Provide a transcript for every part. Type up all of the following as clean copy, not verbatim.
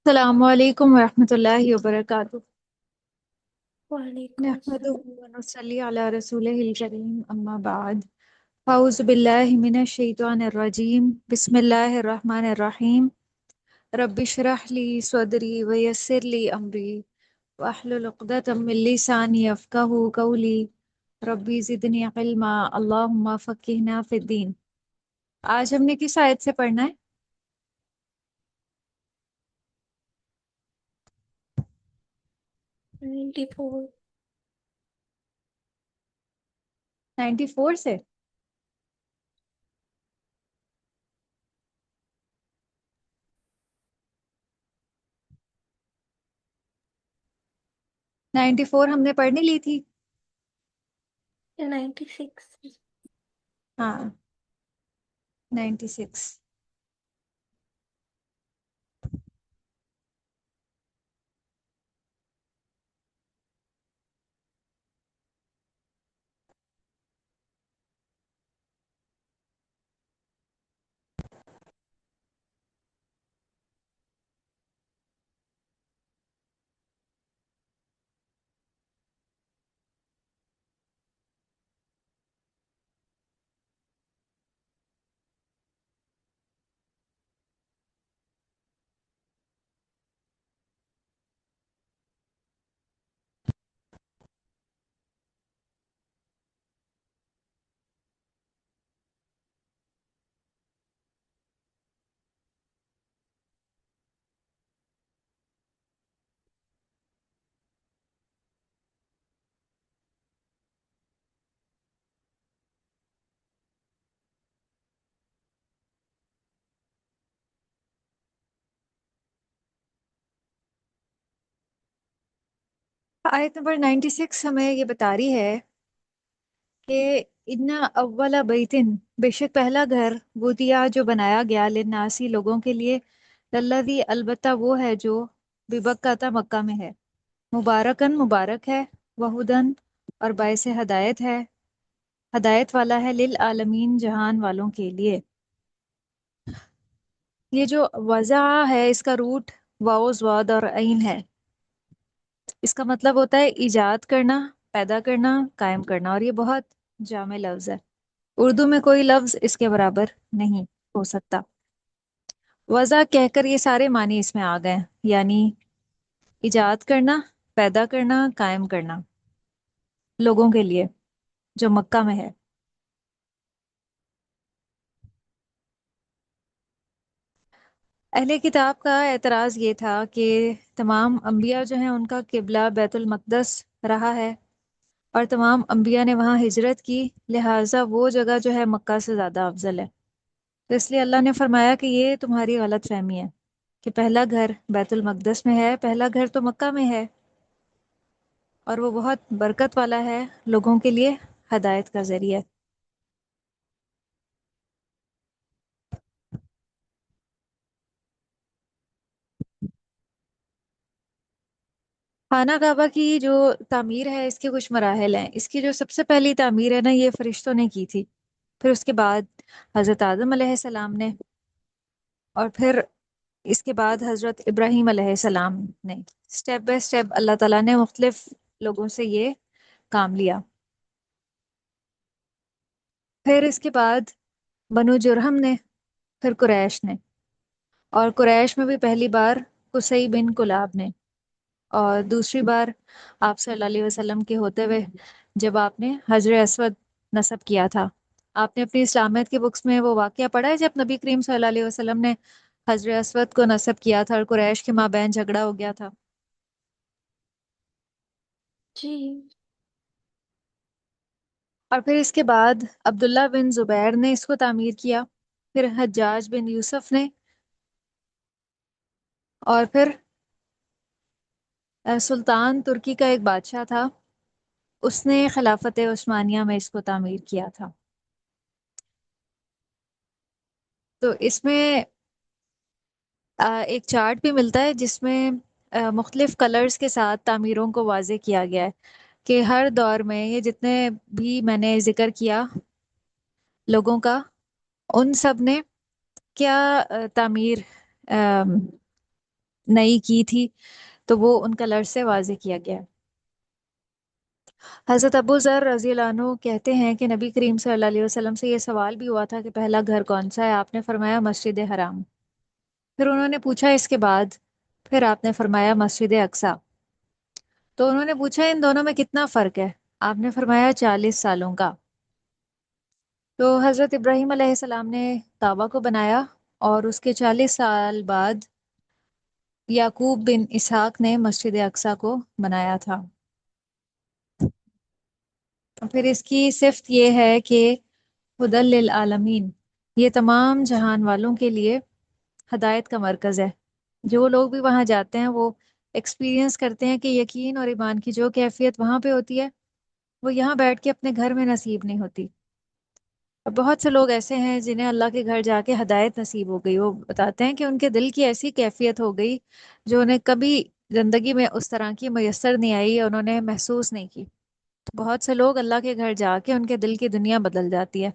السلام علیکم ورحمۃ اللہ وبرکاتہ۔ وعلیکم نحمدہ السلام۔ ونصلی علی رسولہ الکریم، اما بعد، اعوذ باللہ من الشیطان الرجیم، بسم اللہ الرحمن الرحیم۔ رب اشرح لی صدری ویسر لی امری واحلل عقدۃ من لسانی یفقہوا قولی، ربی زدنی علما، اللہم فقہنا فی الدین۔ آج ہم نے کس آیت سے پڑھنا ہے؟ 94۔ 94 سے؟ 94 ہم نے پڑھنی لی تھی۔ یا 96۔ ہاں، 96۔ آیت نمبر 96 ہمیں یہ بتا رہی ہے کہ ان اول بیتن، بے شک پہلا گھر، وہ دیا جو بنایا گیا للناسی، لوگوں کے لیے، للذی، البتہ وہ ہے جو ببکہ، مکہ میں ہے، مبارکن، مبارک ہے، وہدن، اور باعث ہدایت ہے، ہدایت والا ہے، للعالمین، جہان والوں کے لیے۔ یہ جو وضع ہے اس کا روٹ واو، زواد اور عین ہے۔ اس کا مطلب ہوتا ہے ایجاد کرنا، پیدا کرنا، قائم کرنا، اور یہ بہت جامع لفظ ہے۔ اردو میں کوئی لفظ اس کے برابر نہیں ہو سکتا۔ وضع کہہ کر یہ سارے معنی اس میں آ گئے، یعنی ایجاد کرنا، پیدا کرنا، قائم کرنا، لوگوں کے لیے جو مکہ میں ہے۔ اہل کتاب کا اعتراض یہ تھا کہ تمام انبیاء جو ہیں ان کا قبلہ بیت المقدس رہا ہے، اور تمام انبیاء نے وہاں ہجرت کی، لہٰذا وہ جگہ جو ہے مکہ سے زیادہ افضل ہے۔ تو اس لیے اللہ نے فرمایا کہ یہ تمہاری غلط فہمی ہے کہ پہلا گھر بیت المقدس میں ہے، پہلا گھر تو مکہ میں ہے، اور وہ بہت برکت والا ہے، لوگوں کے لیے ہدایت کا ذریعہ۔ خانہ کعبہ کی جو تعمیر ہے اس کے کچھ مراحل ہیں۔ اس کی جو سب سے پہلی تعمیر ہے نا، یہ فرشتوں نے کی تھی، پھر اس کے بعد حضرت آدم علیہ السلام نے، اور پھر اس کے بعد حضرت ابراہیم علیہ السلام نے۔ سٹیپ بائی سٹیپ اللہ تعالیٰ نے مختلف لوگوں سے یہ کام لیا۔ پھر اس کے بعد بنو جرہم نے، پھر قریش نے، اور قریش میں بھی پہلی بار قصی بن کلاب نے، اور دوسری بار آپ صلی اللہ علیہ وسلم کے ہوتے ہوئے جب آپ نے حجر اسود نصب کیا تھا۔ آپ نے اپنی اسلامیت کی بکس میں وہ واقعہ پڑھا ہے جب نبی کریم صلی اللہ علیہ وسلم نے حجر اسود کو نصب کیا تھا اور قریش کے مابین جھگڑا ہو گیا تھا۔ جی۔ اور پھر اس کے بعد عبداللہ بن زبیر نے اس کو تعمیر کیا، پھر حجاج بن یوسف نے، اور پھر سلطان ترکی کا ایک بادشاہ تھا، اس نے خلافت عثمانیہ میں اس کو تعمیر کیا تھا۔ تو اس میں ایک چارٹ بھی ملتا ہے جس میں مختلف کلرز کے ساتھ تعمیروں کو واضح کیا گیا ہے کہ ہر دور میں یہ جتنے بھی میں نے ذکر کیا لوگوں کا، ان سب نے کیا تعمیر نئی کی تھی تو وہ ان کا لفظ سے واضح کیا گیا ہے۔ حضرت ابو ذر رضی اللہ عنہ کہتے ہیں کہ نبی کریم صلی اللہ علیہ وسلم سے یہ سوال بھی ہوا تھا کہ پہلا گھر کون سا ہے؟ آپ نے فرمایا مسجد حرام۔ پھر انہوں نے پوچھا اس کے بعد؟ پھر آپ نے فرمایا مسجد اقصی۔ تو انہوں نے پوچھا ان دونوں میں کتنا فرق ہے؟ آپ نے فرمایا 40 سالوں کا۔ تو حضرت ابراہیم علیہ السلام نے کعبہ کو بنایا اور اس کے 40 سال بعد یعقوب بن اسحاق نے مسجد اقصی کو بنایا تھا۔ پھر اس کی صفت یہ ہے کہ ہدی للعالمین، یہ تمام جہان والوں کے لیے ہدایت کا مرکز ہے۔ جو لوگ بھی وہاں جاتے ہیں وہ ایکسپیرینس کرتے ہیں کہ یقین اور ایمان کی جو کیفیت وہاں پہ ہوتی ہے وہ یہاں بیٹھ کے اپنے گھر میں نصیب نہیں ہوتی۔ اور بہت سے لوگ ایسے ہیں جنہیں اللہ کے گھر جا کے ہدایت نصیب ہو گئی، وہ بتاتے ہیں کہ ان کے دل کی ایسی کیفیت ہو گئی جو انہیں کبھی زندگی میں اس طرح کی میسر نہیں آئی، انہوں نے محسوس نہیں کی۔ بہت سے لوگ اللہ کے گھر جا کے ان کے دل کی دنیا بدل جاتی ہے،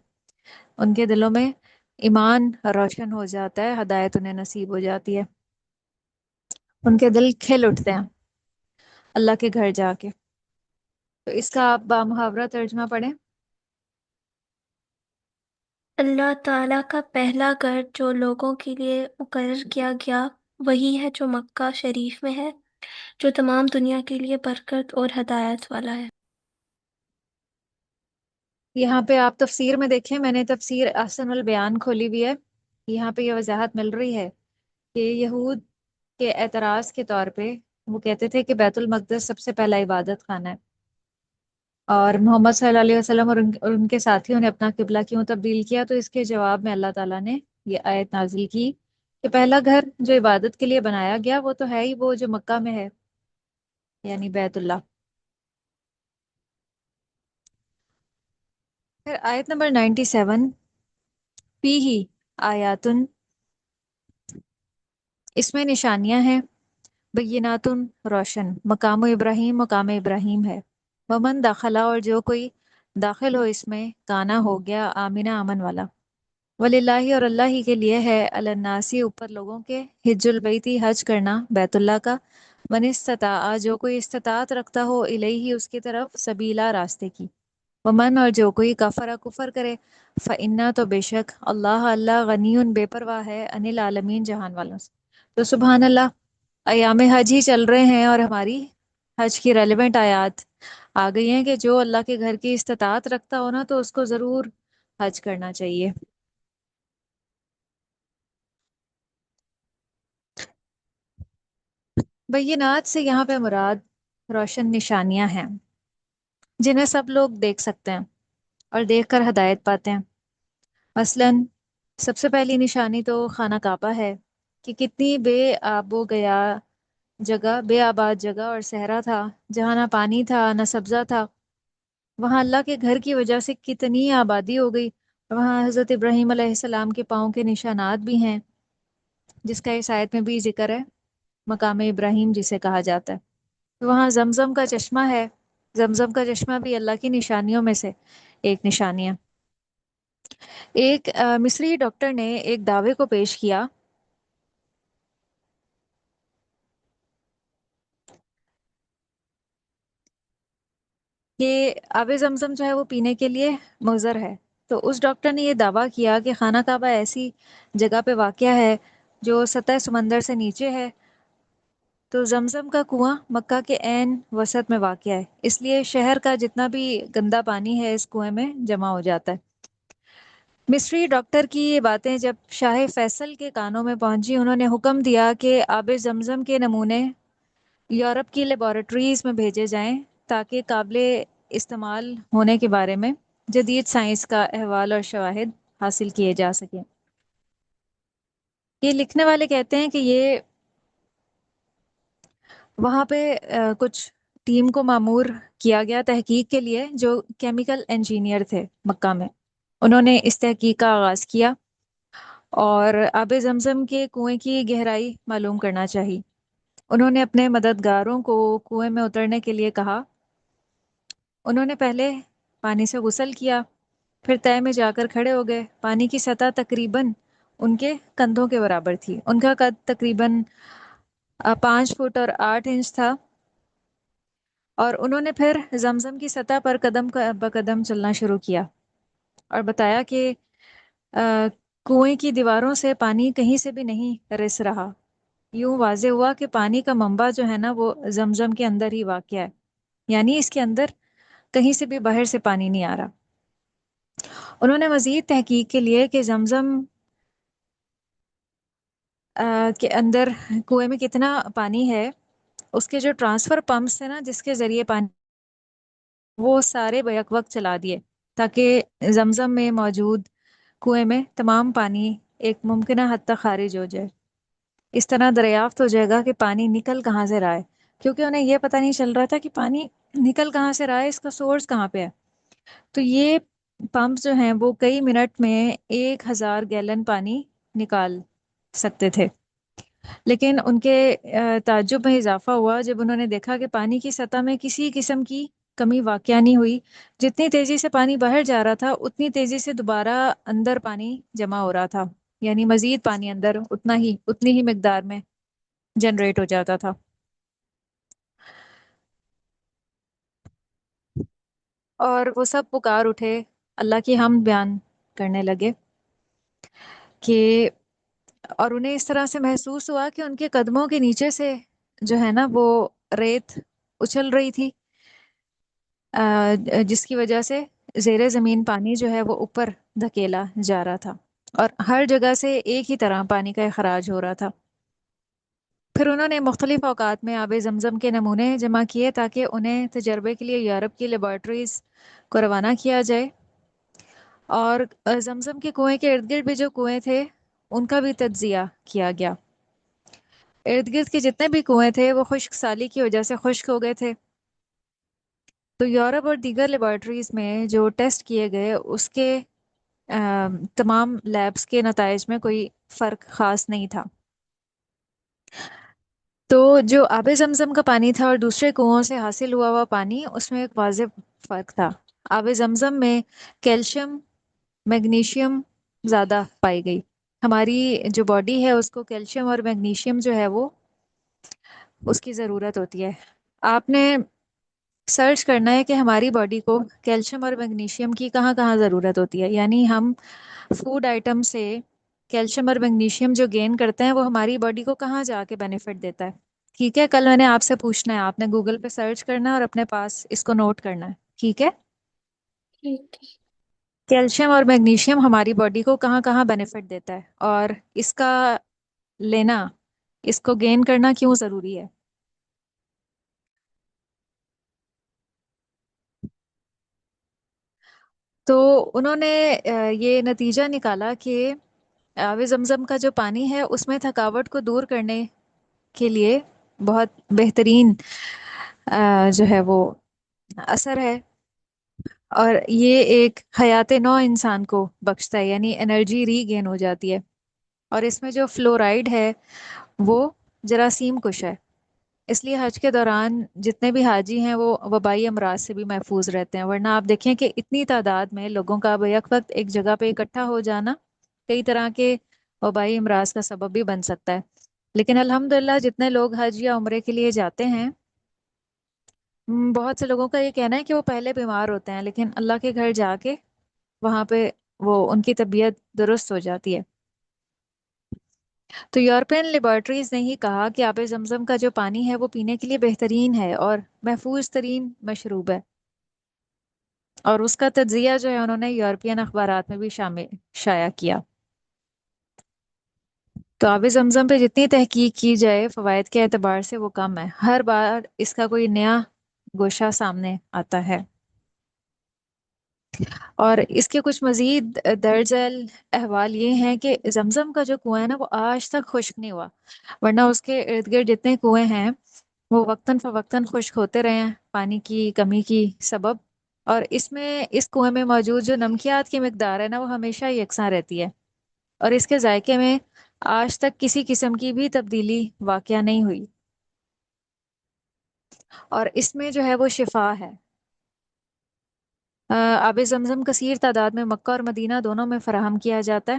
ان کے دلوں میں ایمان روشن ہو جاتا ہے، ہدایت انہیں نصیب ہو جاتی ہے، ان کے دل کھل اٹھتے ہیں اللہ کے گھر جا کے۔ تو اس کا آپ بامحاورہ ترجمہ پڑھیں۔ اللہ تعالیٰ کا پہلا گھر جو لوگوں کے لیے مقرر کیا گیا وہی ہے جو مکہ شریف میں ہے، جو تمام دنیا کے لیے برکت اور ہدایت والا ہے۔ یہاں پہ آپ تفسیر میں دیکھیں، میں نے تفسیر احسن البیان کھولی ہوئی ہے، یہاں پہ یہ وضاحت مل رہی ہے کہ یہود کے اعتراض کے طور پہ وہ کہتے تھے کہ بیت المقدس سب سے پہلا عبادت خانہ ہے، اور محمد صلی اللہ علیہ وسلم اور ان کے ساتھیوں نے اپنا قبلہ کیوں تبدیل کیا؟ تو اس کے جواب میں اللہ تعالیٰ نے یہ آیت نازل کی کہ پہلا گھر جو عبادت کے لیے بنایا گیا وہ تو ہے ہی وہ جو مکہ میں ہے، یعنی بیت اللہ۔ پھر آیت نمبر 97، فی ہی آیاتن، اس میں نشانیاں ہیں، بیناتن روشن، مقام ابراہیم مقام ابراہیم ہے، ومن داخلہ اور جو کوئی داخل ہو اس میں کانا ہو گیا آمینہ امن والا، وللہ اور اللہ ہی کے لیے ہے، الناسی اوپر لوگوں کے، حج البیتی حج کرنا بیت اللہ کا، من استطاع جو کوئی استطاعت رکھتا ہو الیہ اس کی طرف، سبیلا راستے کی، ومن اور جو کوئی کفر کفر کرے، فإنا تو بے شک اللہ غنی بے پرواہ ہے، ان العالمین جہان والوں سے۔ تو سبحان اللہ، ایام حج ہی چل رہے ہیں اور ہماری حج کی ریلیونٹ آیات آ گئی ہیں کہ جو اللہ کے گھر کی استطاعت رکھتا ہو نا تو اس کو ضرور حج کرنا چاہیے۔ بینات سے یہاں پہ مراد روشن نشانیاں ہیں جنہیں سب لوگ دیکھ سکتے ہیں اور دیکھ کر ہدایت پاتے ہیں۔ مثلاً سب سے پہلی نشانی تو خانہ کعبہ ہے کہ کتنی بے آب و گیا جگہ، بے آباد جگہ اور صحرا تھا، جہاں نہ پانی تھا نہ سبزہ تھا، وہاں اللہ کے گھر کی وجہ سے کتنی آبادی ہو گئی، اور وہاں حضرت ابراہیم علیہ السلام کے پاؤں کے نشانات بھی ہیں، جس کا اس آیت میں بھی ذکر ہے، مقام ابراہیم جسے کہا جاتا ہے۔ تو وہاں زمزم کا چشمہ ہے، زمزم کا چشمہ بھی اللہ کی نشانیوں میں سے ایک نشانی ہے۔ ایک مصری ڈاکٹر نے ایک دعوے کو پیش کیا کہ آب زمزم جو ہے وہ پینے کے لیے مضر ہے۔ تو اس ڈاکٹر نے یہ دعویٰ کیا کہ خانہ کعبہ ایسی جگہ پہ واقع ہے جو سطح سمندر سے نیچے ہے، تو زمزم کا کنواں مکہ کے عین وسط میں واقع ہے، اس لیے شہر کا جتنا بھی گندا پانی ہے اس کنویں میں جمع ہو جاتا ہے۔ مصری ڈاکٹر کی یہ باتیں جب شاہ فیصل کے کانوں میں پہنچی، انہوں نے حکم دیا کہ آب زمزم کے نمونے یورپ کی لیبارٹریز میں بھیجے جائیں تاکہ قابل استعمال ہونے کے بارے میں جدید سائنس کا احوال اور شواہد حاصل کیے جا سکیں۔ یہ لکھنے والے کہتے ہیں کہ یہ وہاں پہ کچھ ٹیم کو مامور کیا گیا تحقیق کے لیے جو کیمیکل انجینئر تھے مکہ میں، انہوں نے اس تحقیق کا آغاز کیا اور آب زمزم کے کنویں کی گہرائی معلوم کرنا چاہی۔ انہوں نے اپنے مددگاروں کو کنویں میں اترنے کے لیے کہا، انہوں نے پہلے پانی سے غسل کیا، پھر تہہ میں جا کر کھڑے ہو گئے، پانی کی سطح تقریباً ان کے کندھوں کے برابر تھی، ان کا قد تقریباً 5 فٹ اور 8 انچ تھا، اور انہوں نے پھر زمزم کی سطح پر قدم بقدم چلنا شروع کیا، اور بتایا کہ آ، کنویں کی دیواروں سے پانی کہیں سے بھی نہیں رس رہا۔ یوں واضح ہوا کہ پانی کا منبع جو ہے نا وہ زمزم کے اندر ہی واقع ہے، یعنی اس کے اندر کہیں سے بھی باہر سے پانی نہیں آ رہا۔ انہوں نے مزید تحقیق کے لیے کہ زمزم کے اندر کنویں میں کتنا پانی ہے، اس کے جو ٹرانسفر پمپس ہیں نا جس کے ذریعے پانی، وہ سارے بیک وقت چلا دیے، تاکہ زمزم میں موجود کنویں میں تمام پانی ایک ممکنہ حد تک خارج ہو جائے۔ اس طرح دریافت ہو جائے گا کہ پانی نکل کہاں سے رہا ہے، کیونکہ انہیں یہ پتہ نہیں چل رہا تھا کہ پانی نکل کہاں سے رہا ہے، اس کا سورس کہاں پہ ہے۔ تو یہ پمپس جو ہیں وہ کئی منٹ میں 1,000 گیلن پانی نکال سکتے تھے، لیکن ان کے تعجب میں اضافہ ہوا جب انہوں نے دیکھا کہ پانی کی سطح میں کسی قسم کی کمی واقع نہیں ہوئی۔ جتنی تیزی سے پانی باہر جا رہا تھا اتنی تیزی سے دوبارہ اندر پانی جمع ہو رہا تھا، یعنی مزید پانی اندر اتنی ہی مقدار میں جنریٹ ہو جاتا تھا۔ اور وہ سب پکار اٹھے، اللہ کی حمد بیان کرنے لگے کہ، اور انہیں اس طرح سے محسوس ہوا کہ ان کے قدموں کے نیچے سے جو ہے نا وہ ریت اچھل رہی تھی، جس کی وجہ سے زیر زمین پانی جو ہے وہ اوپر دھکیلا جا رہا تھا، اور ہر جگہ سے ایک ہی طرح پانی کا اخراج ہو رہا تھا۔ پھر انہوں نے مختلف اوقات میں آب زمزم کے نمونے جمع کیے تاکہ انہیں تجربے کے لیے یورپ کی لیبارٹریز کو روانہ کیا جائے، اور زمزم کے کنویں کے ارد گرد بھی جو کنویں تھے ان کا بھی تجزیہ کیا گیا۔ ارد گرد کے جتنے بھی کنویں تھے وہ خشک سالی کی وجہ سے خشک ہو گئے تھے۔ تو یورپ اور دیگر لیبارٹریز میں جو ٹیسٹ کیے گئے اس کے تمام لیبس کے نتائج میں کوئی فرق خاص نہیں تھا۔ تو جو آب زمزم کا پانی تھا اور دوسرے کنووں سے حاصل ہوا پانی، اس میں ایک واضح فرق تھا۔ آب زمزم میں کیلشیم، میگنیشیم زیادہ پائی گئی۔ ہماری جو باڈی ہے اس کو کیلشیم اور میگنیشیم جو ہے وہ اس کی ضرورت ہوتی ہے۔ آپ نے سرچ کرنا ہے کہ ہماری باڈی کو کیلشیم اور میگنیشیم کی کہاں کہاں ضرورت ہوتی ہے، یعنی ہم فوڈ آئٹم سے کیلشیم اور میگنیشیم جو گین کرتے ہیں وہ ہماری باڈی کو کہاں جا کے بینیفٹ دیتا ہے۔ ٹھیک ہے، کل میں نے آپ سے پوچھنا ہے، آپ نے گوگل پہ سرچ کرنا ہے اور اپنے پاس اس کو نوٹ کرنا ہے، ٹھیک ہے؟ ٹھیک ہے۔ کیلشیم اور میگنیشیم ہماری باڈی کو کہاں کہاں بینیفٹ دیتا ہے، اور اس کا لینا، اس کو گین کرنا کیوں ضروری ہے۔ تو انہوں نے یہ نتیجہ نکالا کہ آب زمزم کا جو پانی ہے اس میں تھکاوٹ کو دور کرنے کے لیے بہت بہترین جو ہے وہ اثر ہے، اور یہ ایک حیات نو انسان کو بخشتا ہے، یعنی انرجی ری گین ہو جاتی ہے۔ اور اس میں جو فلورائڈ ہے وہ جراثیم کش ہے، اس لیے حج کے دوران جتنے بھی حاجی ہیں وہ وبائی امراض سے بھی محفوظ رہتے ہیں۔ ورنہ آپ دیکھیں کہ اتنی تعداد میں لوگوں کا بیک وقت ایک جگہ پہ اکٹھا ہو جانا کئی طرح کے وبائی امراض کا سبب بھی بن سکتا ہے۔ لیکن الحمدللہ جتنے لوگ حج یا عمرے کے لیے جاتے ہیں، بہت سے لوگوں کا یہ کہنا ہے کہ وہ پہلے بیمار ہوتے ہیں لیکن اللہ کے گھر جا کے وہاں پہ وہ ان کی طبیعت درست ہو جاتی ہے۔ تو یورپین لیبارٹریز نے ہی کہا کہ آب زمزم کا جو پانی ہے وہ پینے کے لیے بہترین ہے اور محفوظ ترین مشروب ہے، اور اس کا تجزیہ جو ہے انہوں نے یورپین اخبارات میں بھی شائع کیا۔ تو آب زمزم پہ جتنی تحقیق کی جائے فوائد کے اعتبار سے وہ کم ہے، ہر بار اس کا کوئی نیا گوشہ سامنے آتا ہے۔ اور اس کے کچھ مزید درج ذیل احوال یہ ہیں کہ زمزم کا جو کنواں ہے نا وہ آج تک خشک نہیں ہوا، ورنہ اس کے ارد گرد جتنے کنویں ہیں وہ وقتاً فوقتاً خشک ہوتے رہے ہیں پانی کی کمی کی سبب۔ اور اس کنویں میں موجود جو نمکیات کی مقدار ہے نا وہ ہمیشہ یکساں رہتی ہے، اور اس کے ذائقے میں آج تک کسی قسم کی بھی تبدیلی واقع نہیں ہوئی، اور اس میں جو ہے وہ شفا ہے۔ آب زمزم کثیر تعداد میں مکہ اور مدینہ دونوں میں فراہم کیا جاتا ہے،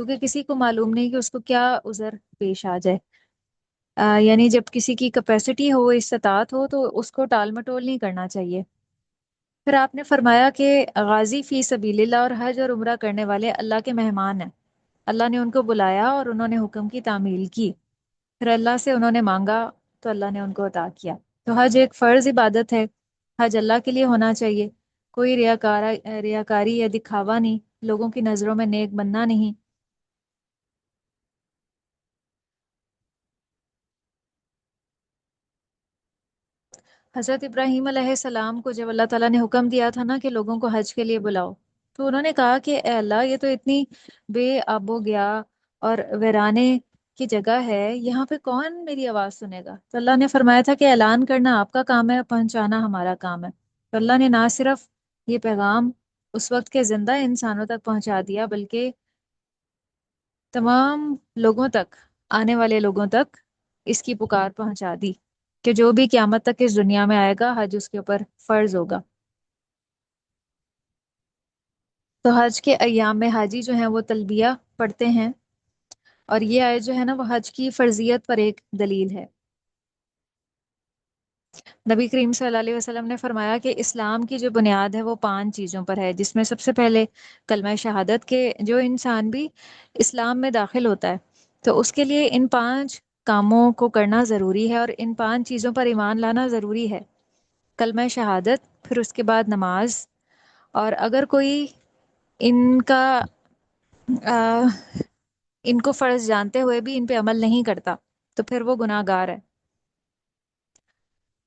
کیونکہ کسی کو معلوم نہیں کہ اس کو کیا عذر پیش آ جائے۔ یعنی جب کسی کی کیپیسٹی ہو، استطاعت ہو، تو اس کو ٹال مٹول نہیں کرنا چاہیے۔ پھر آپ نے فرمایا کہ غازی فی سبیل اللہ اور حج اور عمرہ کرنے والے اللہ کے مہمان ہیں۔ اللہ نے ان کو بلایا اور انہوں نے حکم کی تعمیل کی، پھر اللہ سے انہوں نے مانگا تو اللہ نے ان کو عطا کیا۔ تو حج ایک فرض عبادت ہے، حج اللہ کے لیے ہونا چاہیے، کوئی ریاکاری یا دکھاوا نہیں، لوگوں کی نظروں میں نیک بننا نہیں۔ حضرت ابراہیم علیہ السلام کو جب اللہ تعالیٰ نے حکم دیا تھا نا کہ لوگوں کو حج کے لیے بلاؤ، تو انہوں نے کہا کہ اے اللہ، یہ تو اتنی بے آب و گیا اور ویرانے کی جگہ ہے، یہاں پہ کون میری آواز سنے گا؟ تو اللہ نے فرمایا تھا کہ اعلان کرنا آپ کا کام ہے، پہنچانا ہمارا کام ہے۔ تو اللہ نے نہ صرف یہ پیغام اس وقت کے زندہ انسانوں تک پہنچا دیا، بلکہ تمام لوگوں تک، آنے والے لوگوں تک اس کی پکار پہنچا دی کہ جو بھی قیامت تک اس دنیا میں آئے گا، حج اس کے اوپر فرض ہوگا۔ تو حج کے ایام میں حاجی جو ہیں وہ تلبیہ پڑھتے ہیں، اور یہ آیت جو ہے نا وہ حج کی فرضیت پر ایک دلیل ہے۔ نبی کریم صلی اللہ علیہ وسلم نے فرمایا کہ اسلام کی جو بنیاد ہے وہ 5 چیزوں پر ہے، جس میں سب سے پہلے کلمہ شہادت، کے جو انسان بھی اسلام میں داخل ہوتا ہے تو اس کے لیے ان 5 کاموں کو کرنا ضروری ہے، اور ان 5 چیزوں پر ایمان لانا ضروری ہے۔ کلمہ شہادت، پھر اس کے بعد نماز، اور اگر کوئی ان کا آ، ان کو فرض جانتے ہوئے بھی ان پہ عمل نہیں کرتا تو پھر وہ گناہ گار ہے،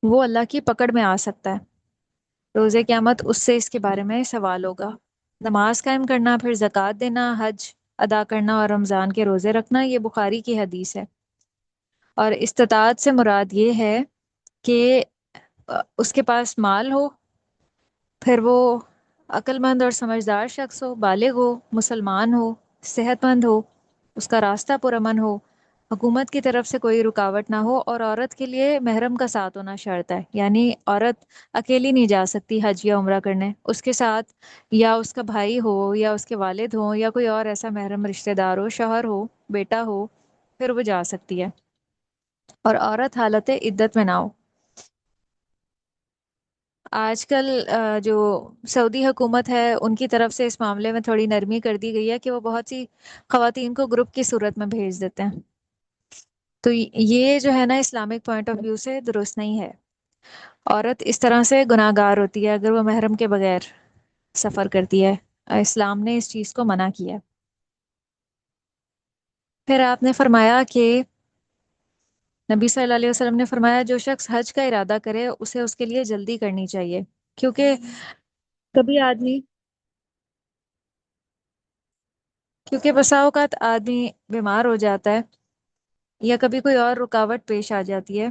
وہ اللہ کی پکڑ میں آ سکتا ہے، روز قیامت اس سے اس کے بارے میں سوال ہوگا۔ نماز قائم کرنا، پھر زکوٰۃ دینا، حج ادا کرنا اور رمضان کے روزے رکھنا، یہ بخاری کی حدیث ہے۔ اور استطاعت سے مراد یہ ہے کہ اس کے پاس مال ہو، پھر وہ عقل مند اور سمجھدار شخص ہو، بالغ ہو، مسلمان ہو، صحت مند ہو، اس کا راستہ پرامن ہو، حکومت کی طرف سے کوئی رکاوٹ نہ ہو، اور عورت کے لیے محرم کا ساتھ ہونا شرط ہے، یعنی عورت اکیلی نہیں جا سکتی حج یا عمرہ کرنے، اس کے ساتھ یا اس کا بھائی ہو یا اس کے والد ہو یا کوئی اور ایسا محرم رشتہ دار ہو، شوہر ہو، بیٹا ہو، پھر وہ جا سکتی ہے، اور عورت حالت عدت میں نہ ہو۔ آج کل جو سعودی حکومت ہے ان کی طرف سے اس معاملے میں تھوڑی نرمی کر دی گئی ہے کہ وہ بہت سی خواتین کو گروپ کی صورت میں بھیج دیتے ہیں، تو یہ جو ہے نا اسلامک پوائنٹ آف ویو سے درست نہیں ہے۔ عورت اس طرح سے گناہ گار ہوتی ہے اگر وہ محرم کے بغیر سفر کرتی ہے، اسلام نے اس چیز کو منع کیا۔ پھر آپ نے فرمایا کہ نبی صلی اللہ علیہ وسلم نے فرمایا جو شخص حج کا ارادہ کرے اسے اس کے لیے جلدی کرنی چاہیے، کیونکہ کبھی آدمی کیونکہ بسا اوقات آدمی بیمار ہو جاتا ہے یا کبھی کوئی اور رکاوٹ پیش آ جاتی ہے۔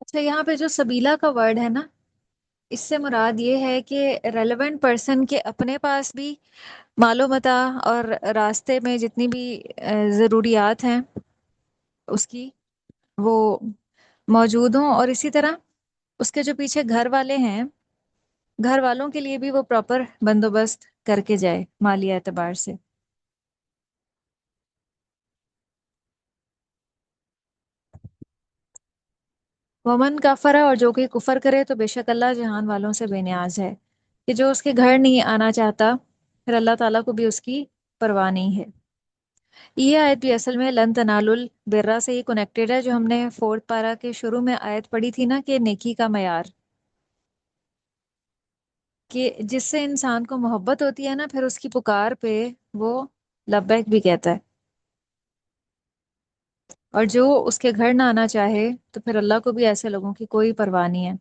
اچھا، یہاں پہ جو سبیلا کا ورڈ ہے نا، اس سے مراد یہ ہے کہ ریلیونٹ پرسن کے اپنے پاس بھی مال و متاع اور راستے میں جتنی بھی ضروریات ہیں اس کی، وہ موجود ہوں، اور اسی طرح اس کے جو پیچھے گھر والے ہیں، گھر والوں کے لیے بھی وہ پراپر بندوبست کر کے جائے مالی اعتبار سے۔ ومن کافرہ، اور جو کوئی کفر کرے تو بے شک اللہ جہان والوں سے بے نیاز ہے، کہ جو اس کے گھر نہیں آنا چاہتا پھر اللہ تعالیٰ کو بھی اس کی پرواہ نہیں ہے۔ یہ آیت بھی اصل میں لن تنالوا البرا سے ہی کنیکٹڈ ہے، جو ہم نے 4 پارہ کے شروع میں آیت پڑھی تھی نا، کہ نیکی کا معیار، کہ جس سے انسان کو محبت ہوتی ہے نا پھر اس کی پکار پہ وہ لبیک بھی کہتا ہے، اور جو اس کے گھر نہ آنا چاہے تو پھر اللہ کو بھی ایسے لوگوں کی کوئی پرواہ نہیں ہے۔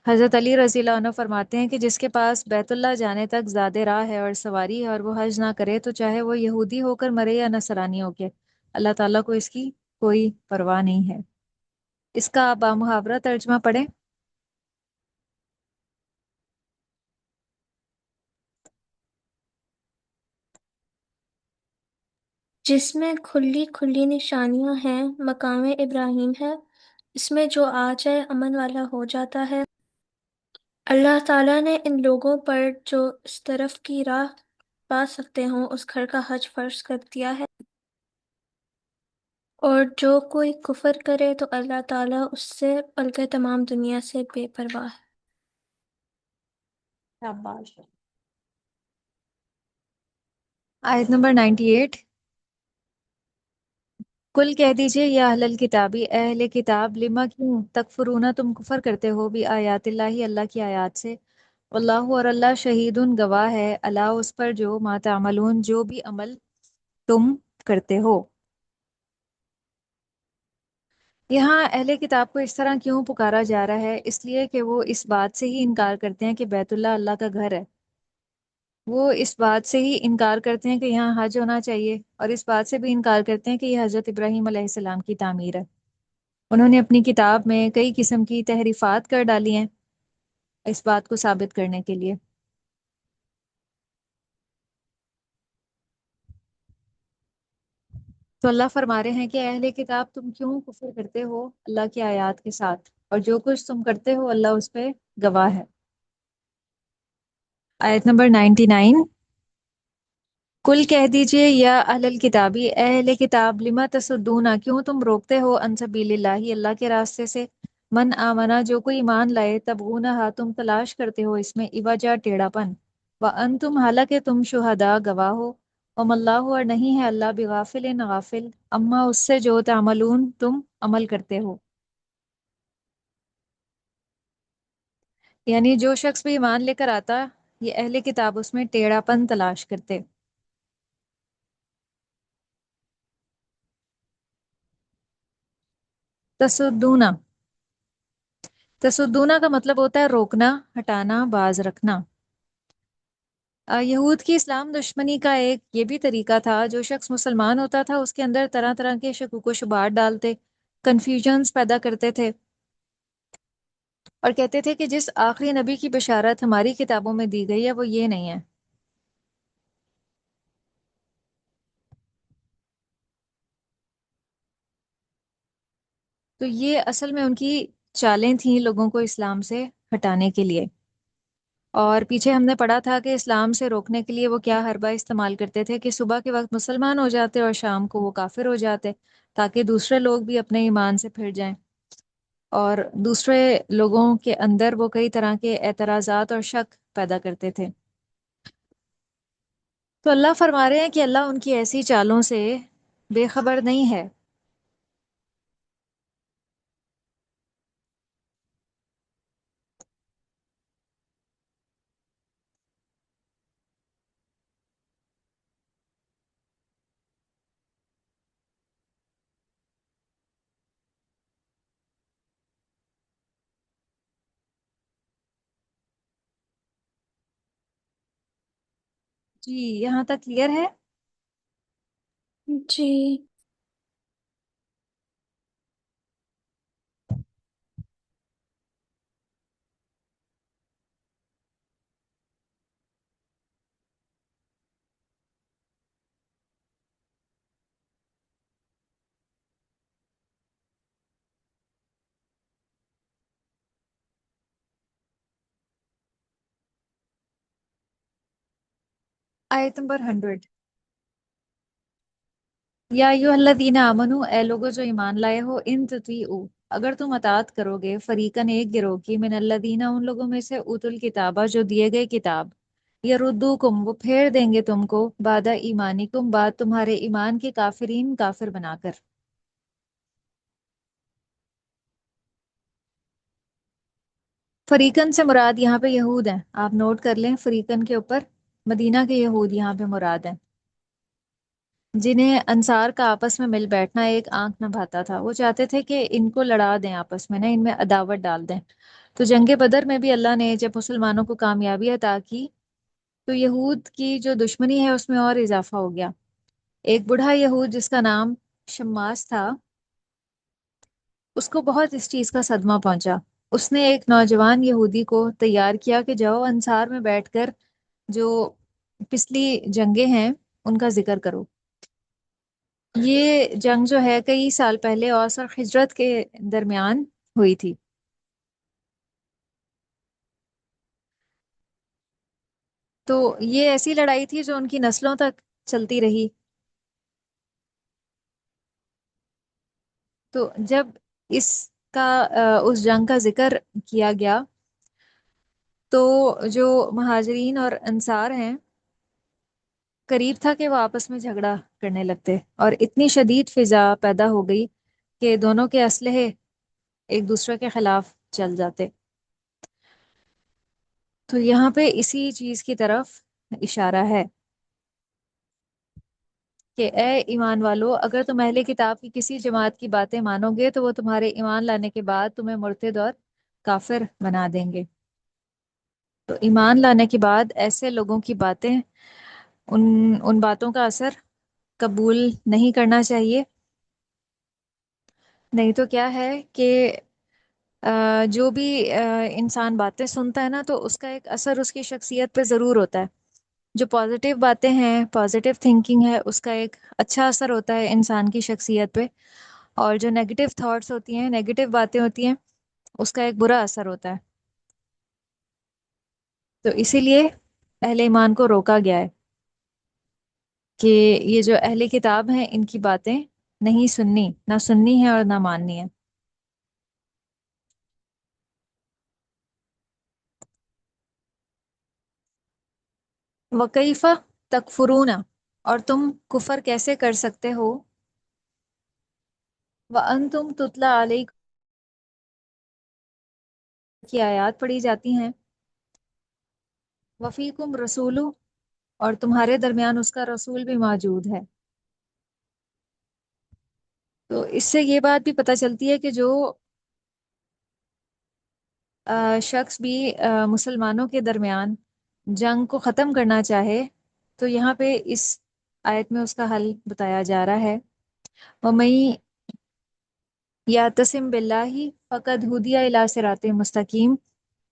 حضرت علی رضی اللہ عنہ فرماتے ہیں کہ جس کے پاس بیت اللہ جانے تک زیادہ راہ ہے اور سواری ہے اور وہ حج نہ کرے تو چاہے وہ یہودی ہو کر مرے یا نصرانی ہو کے، اللہ تعالیٰ کو اس کی کوئی پرواہ نہیں ہے۔ اس کا آپ محاورہ ترجمہ پڑھیں۔ جس میں کھلی کھلی نشانیاں ہیں، مقام ابراہیم ہے، اس میں جو آ جائے امن والا ہو جاتا ہے۔ اللہ تعالیٰ نے ان لوگوں پر جو اس طرف کی راہ پا سکتے ہوں اس گھر کا حج فرض کر دیا ہے، اور جو کوئی کفر کرے تو اللہ تعالیٰ اس سے بلکہ تمام دنیا سے بے پرواہ ہے۔ شاباش۔ آیت نمبر 98۔ کل کہہ دیجئے یا اہل الکتابی، اے اہل کتاب، لما کیوں تکفرون تم کفر کرتے ہو بھی آیات اللہ، اللہ کی آیات سے، اللہ اور اللہ شہید گواہ ہے، اللہ اس پر جو ما تعملون جو بھی عمل تم کرتے ہو۔ یہاں اہل کتاب کو اس طرح کیوں پکارا جا رہا ہے؟ اس لیے کہ وہ اس بات سے ہی انکار کرتے ہیں کہ بیت اللہ اللہ کا گھر ہے، وہ اس بات سے ہی انکار کرتے ہیں کہ یہاں حج ہونا چاہیے، اور اس بات سے بھی انکار کرتے ہیں کہ یہ حضرت ابراہیم علیہ السلام کی تعمیر ہے۔ انہوں نے اپنی کتاب میں کئی قسم کی تحریفات کر ڈالی ہیں اس بات کو ثابت کرنے کے لیے۔ تو اللہ فرما رہے ہیں کہ اہل کتاب تم کیوں کفر کرتے ہو اللہ کی آیات کے ساتھ، اور جو کچھ تم کرتے ہو اللہ اس پہ گواہ ہے۔ آیت نمبر 99۔ کل کہہ دیجئے یا اہل الکتابی، اے اہل کتاب، لما تصدون کیوں تم روکتے ہو ان سبیل اللہ اللہ کے راستے سے، من آمنا جو کوئی ایمان لائے، تبغونہا تم تلاش کرتے ہو اس میں عوجا ٹیڑھا پن، وانتم حالانکہ تم شہداء گواہ ہو، وما اللہ اور نہیں ہے اللہ بغافل غافل، اما اس سے جو تعملون تم عمل کرتے ہو۔ یعنی جو شخص بھی ایمان لے کر آتا، یہ اہل کتاب اس میں ٹیڑھا پن تلاش کرتے۔ تصدون، تصدونہ کا مطلب ہوتا ہے روکنا، ہٹانا، باز رکھنا۔ یہود کی اسلام دشمنی کا ایک یہ بھی طریقہ تھا، جو شخص مسلمان ہوتا تھا اس کے اندر طرح طرح کے شکوک و شبہات ڈالتے، کنفیوژنز پیدا کرتے تھے، اور کہتے تھے کہ جس آخری نبی کی بشارت ہماری کتابوں میں دی گئی ہے وہ یہ نہیں ہے۔ تو یہ اصل میں ان کی چالیں تھیں لوگوں کو اسلام سے ہٹانے کے لیے۔ اور پیچھے ہم نے پڑھا تھا کہ اسلام سے روکنے کے لیے وہ کیا حربہ استعمال کرتے تھے کہ صبح کے وقت مسلمان ہو جاتے اور شام کو وہ کافر ہو جاتے، تاکہ دوسرے لوگ بھی اپنے ایمان سے پھر جائیں، اور دوسرے لوگوں کے اندر وہ کئی طرح کے اعتراضات اور شک پیدا کرتے تھے۔ تو اللہ فرما رہے ہیں کہ اللہ ان کی ایسی چالوں سے بے خبر نہیں ہے۔ جی یہاں تک کلیئر ہے؟ جی۔ آیت نمبر 100۔ یا ایھا الذین آمنو، اے لوگو جو ایمان لائے ہو، ان تطیعوا اگر تم اطاعت کرو گے، فریقاً ایک گروہ کی، من الذین ان لوگوں میں سے، اوتوا الکتابہ جو دیے گئے کتاب، یردوکم وہ پھیر دیں گے تم کو، بعد ایمانکم بعد تمہارے ایمان کے، کافرین کافر بنا کر۔ فریقاً سے مراد یہاں پہ یہود ہیں، آپ نوٹ کر لیں، فریقاً کے اوپر مدینہ کے یہود یہاں پہ مراد ہیں، جنہیں انصار کا آپس میں مل بیٹھنا ایک آنکھ نہ بھاتا تھا۔ وہ چاہتے تھے کہ ان کو لڑا دیں آپس میں، نہ ان میں عداوت ڈال دیں۔ تو جنگ بدر میں بھی اللہ نے جب مسلمانوں کو کامیابی عطا کی تو یہود کی جو دشمنی ہے اس میں اور اضافہ ہو گیا۔ ایک بوڑھا یہود جس کا نام شماس تھا، اس کو بہت اس چیز کا صدمہ پہنچا۔ اس نے ایک نوجوان یہودی کو تیار کیا کہ جاؤ انصار میں بیٹھ کر جو پچھلی جنگیں ہیں ان کا ذکر کرو۔ یہ جنگ جو ہے کئی سال پہلے اوس اور خزرت کے درمیان ہوئی تھی۔ تو یہ ایسی لڑائی تھی جو ان کی نسلوں تک چلتی رہی۔ تو جب اس اس جنگ کا ذکر کیا گیا تو جو مہاجرین اور انصار ہیں، قریب تھا کہ وہ آپس میں جھگڑا کرنے لگتے، اور اتنی شدید فضا پیدا ہو گئی کہ دونوں کے اسلحے ایک دوسرے کے خلاف چل جاتے۔ تو یہاں پہ اسی چیز کی طرف اشارہ ہے کہ اے ایمان والو، اگر تم اہل کتاب کی کسی جماعت کی باتیں مانو گے تو وہ تمہارے ایمان لانے کے بعد تمہیں مرتد اور کافر بنا دیں گے۔ تو ایمان لانے کے بعد ایسے لوگوں کی باتیں، ان باتوں کا اثر قبول نہیں کرنا چاہیے۔ نہیں تو کیا ہے کہ جو بھی انسان باتیں سنتا ہے نا، تو اس کا ایک اثر اس کی شخصیت پہ ضرور ہوتا ہے۔ جو پازیٹیو باتیں ہیں، پازیٹیو تھنکنگ ہے، اس کا ایک اچھا اثر ہوتا ہے انسان کی شخصیت پہ، اور جو نیگیٹو تھاٹس ہوتی ہیں، نیگیٹو باتیں ہوتی ہیں، اس کا ایک برا اثر ہوتا ہے۔ تو اسی لیے اہل ایمان کو روکا گیا ہے کہ یہ جو اہل کتاب ہیں ان کی باتیں نہیں سننی، نہ سننی ہے اور نہ ماننی ہے۔ وَكَيْفَ تَكْفُرُونَ، اور تم کفر کیسے کر سکتے ہو، وَأَنْتُمْ تُتْلَى عَلَيْكُمْ، کی آیات پڑھی جاتی ہیں، وَفِيكُمْ رَسُولُ، اور تمہارے درمیان اس کا رسول بھی موجود ہے۔ تو اس سے یہ بات بھی پتہ چلتی ہے کہ جو شخص بھی مسلمانوں کے درمیان جنگ کو ختم کرنا چاہے، تو یہاں پہ اس آیت میں اس کا حل بتایا جا رہا ہے۔ وَمَن یعتصم باللہ فقد ہدی الی صراط مستقیم،